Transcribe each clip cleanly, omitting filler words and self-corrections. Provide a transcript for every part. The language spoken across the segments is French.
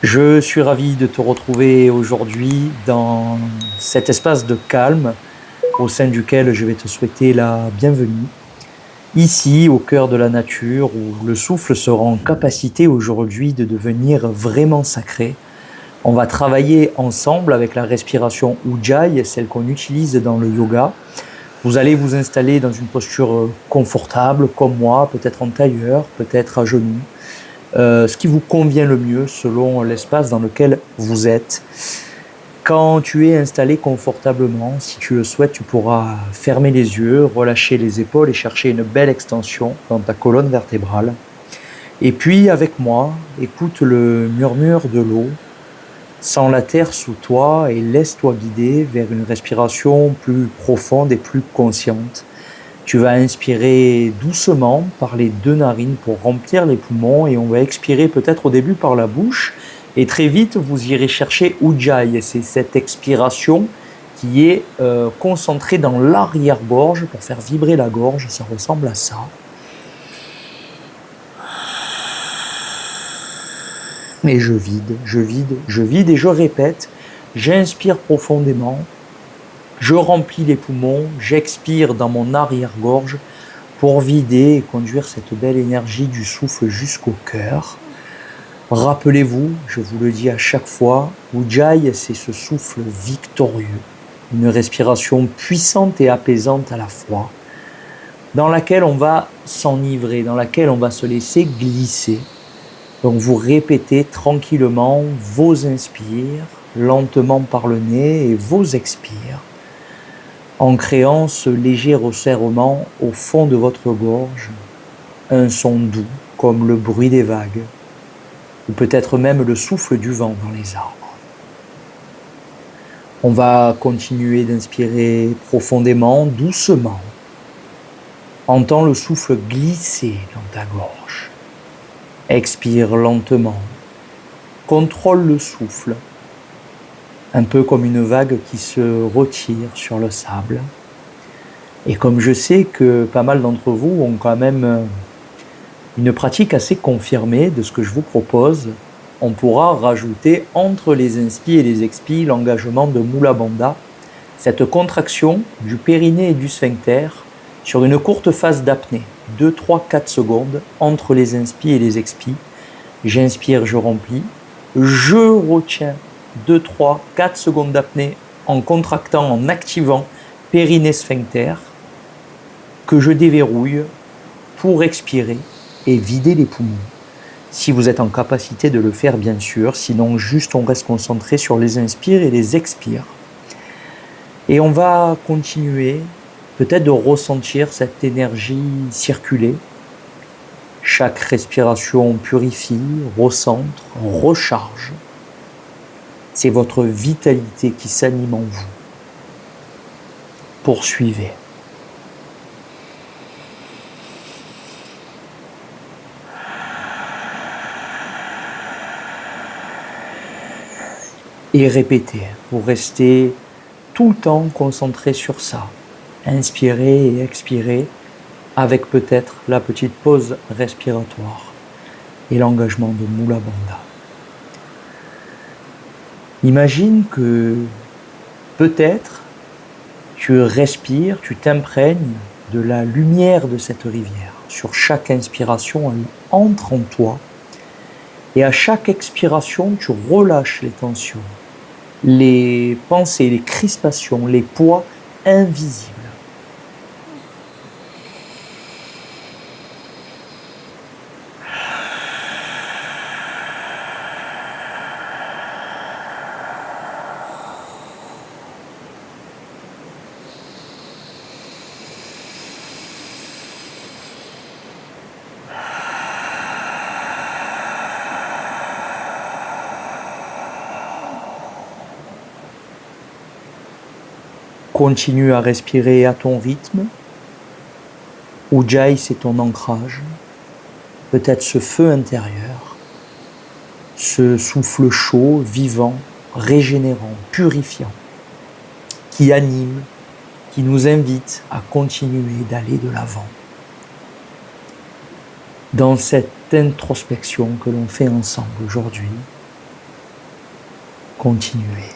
Je suis ravi de te retrouver aujourd'hui dans cet espace de calme au sein duquel je vais te souhaiter la bienvenue. Ici, au cœur de la nature, où le souffle sera en capacité aujourd'hui de devenir vraiment sacré. On va travailler ensemble avec la respiration Ujjayi, celle qu'on utilise dans le yoga. Vous allez vous installer dans une posture confortable, comme moi, peut-être en tailleur, peut-être à genoux. Ce qui vous convient le mieux selon l'espace dans lequel vous êtes. Quand tu es installé confortablement, si tu le souhaites, tu pourras fermer les yeux, relâcher les épaules et chercher une belle extension dans ta colonne vertébrale. Et puis, avec moi, écoute le murmure de l'eau, sens la terre sous toi et laisse-toi guider vers une respiration plus profonde et plus consciente. Tu vas inspirer doucement par les deux narines pour remplir les poumons et on va expirer peut-être au début par la bouche. Et très vite, vous irez chercher Ujjayi. C'est cette expiration qui est concentrée dans l'arrière-gorge pour faire vibrer la gorge. Ça ressemble à ça. Et je vide, je vide, je vide et je répète. J'inspire profondément. Je remplis les poumons, j'expire dans mon arrière-gorge pour vider et conduire cette belle énergie du souffle jusqu'au cœur. Rappelez-vous, je vous le dis à chaque fois, Ujjayi, c'est ce souffle victorieux, une respiration puissante et apaisante à la fois, dans laquelle on va s'enivrer, dans laquelle on va se laisser glisser. Donc vous répétez tranquillement vos inspires, lentement par le nez, et vos expires, en créant ce léger resserrement au fond de votre gorge, un son doux comme le bruit des vagues, ou peut-être même le souffle du vent dans les arbres. On va continuer d'inspirer profondément, doucement. Entends le souffle glisser dans ta gorge. Expire lentement. Contrôle le souffle. Un peu comme une vague qui se retire sur le sable. Et comme je sais que pas mal d'entre vous ont quand même une pratique assez confirmée de ce que je vous propose, on pourra rajouter entre les inspi et les expi l'engagement de Mula Bandha, cette contraction du périnée et du sphincter sur une courte phase d'apnée, 2, 3, 4 secondes entre les inspi et les expi. J'inspire, je remplis, je retiens 2, 3, 4 secondes d'apnée en contractant, en activant périnée sphincter, que je déverrouille pour expirer et vider les poumons. Si vous êtes en capacité de le faire, bien sûr, sinon juste on reste concentré sur les inspires et les expires. Et on va continuer peut-être de ressentir cette énergie circuler. Chaque respiration purifie, recentre, recharge. C'est votre vitalité qui s'anime en vous. Poursuivez. Et répétez. Vous restez tout le temps concentré sur ça. Inspirez et expirez avec peut-être la petite pause respiratoire et l'engagement de Mula Bandha. Imagine que peut-être tu respires, tu t'imprègnes de la lumière de cette rivière. Sur chaque inspiration, elle entre en toi et à chaque expiration, tu relâches les tensions, les pensées, les crispations, les poids invisibles. Continue à respirer à ton rythme. Ujjayi, c'est ton ancrage. Peut-être ce feu intérieur, ce souffle chaud, vivant, régénérant, purifiant, qui anime, qui nous invite à continuer d'aller de l'avant. Dans cette introspection que l'on fait ensemble aujourd'hui, continuer.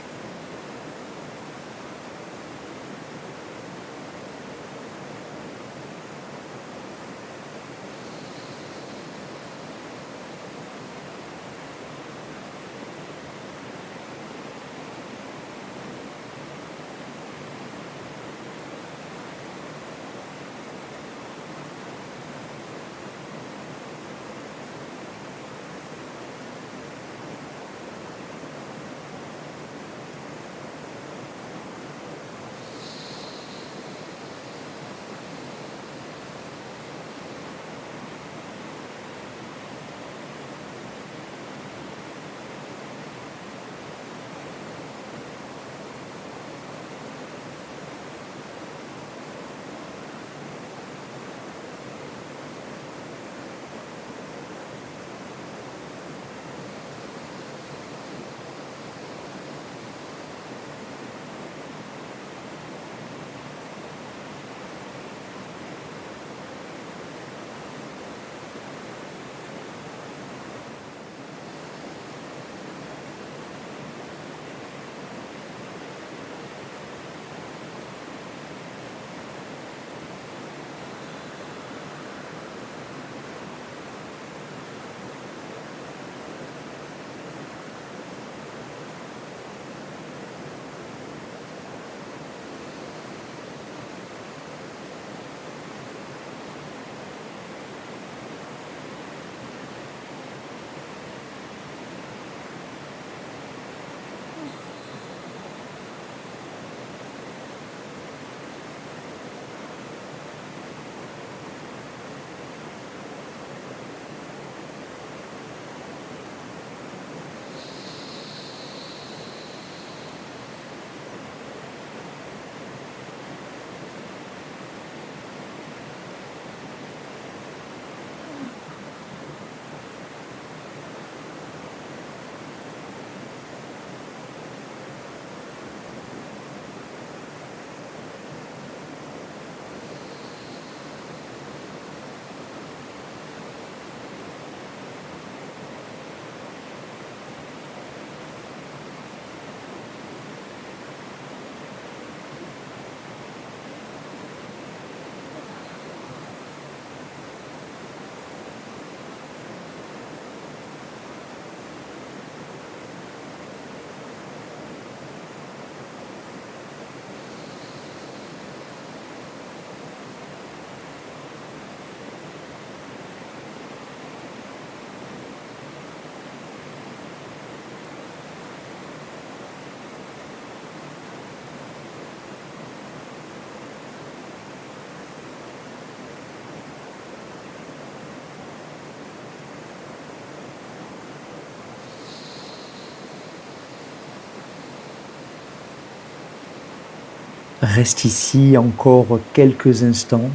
Reste ici encore quelques instants.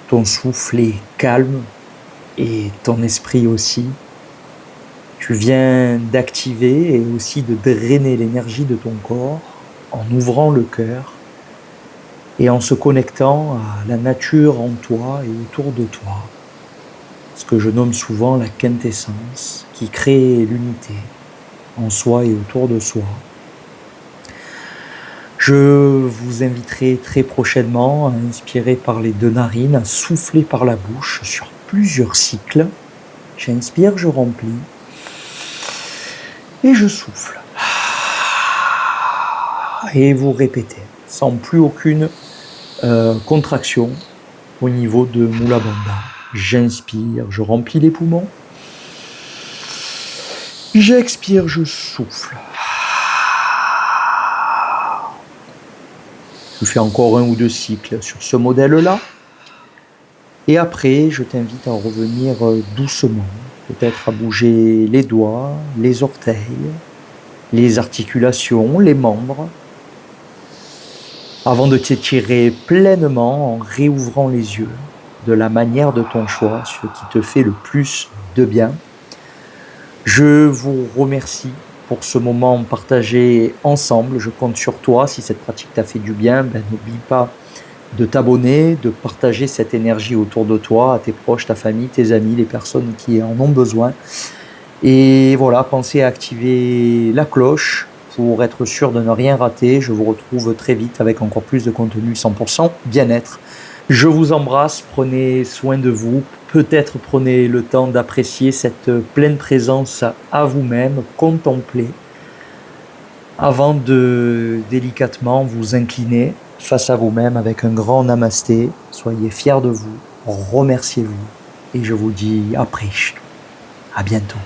Ton souffle est calme et ton esprit aussi. Tu viens d'activer et aussi de drainer l'énergie de ton corps en ouvrant le cœur et en se connectant à la nature en toi et autour de toi. Ce que je nomme souvent la quintessence qui crée l'unité en soi et autour de soi. Je vous inviterai très prochainement à inspirer par les deux narines, à souffler par la bouche sur plusieurs cycles. J'inspire, je remplis et je souffle. Et vous répétez sans plus aucune contraction au niveau de Mula Bandha. J'inspire, je remplis les poumons. J'expire, je souffle. Je fais encore 1 ou 2 cycles sur ce modèle-là. Et après, je t'invite à revenir doucement, peut-être à bouger les doigts, les orteils, les articulations, les membres, avant de t'étirer pleinement en réouvrant les yeux de la manière de ton choix, ce qui te fait le plus de bien. Je vous remercie pour ce moment partagé ensemble. Je compte sur toi. Si cette pratique t'a fait du bien, n'oublie pas de t'abonner, de partager cette énergie autour de toi, à tes proches, ta famille, tes amis, les personnes qui en ont besoin. Et voilà, pensez à activer la cloche pour être sûr de ne rien rater. Je vous retrouve très vite avec encore plus de contenu 100% bien-être. Je vous embrasse, prenez soin de vous. Peut-être prenez le temps d'apprécier cette pleine présence à vous-même, contempler, avant de délicatement vous incliner face à vous-même avec un grand namasté. Soyez fiers de vous, remerciez-vous et je vous dis à bientôt.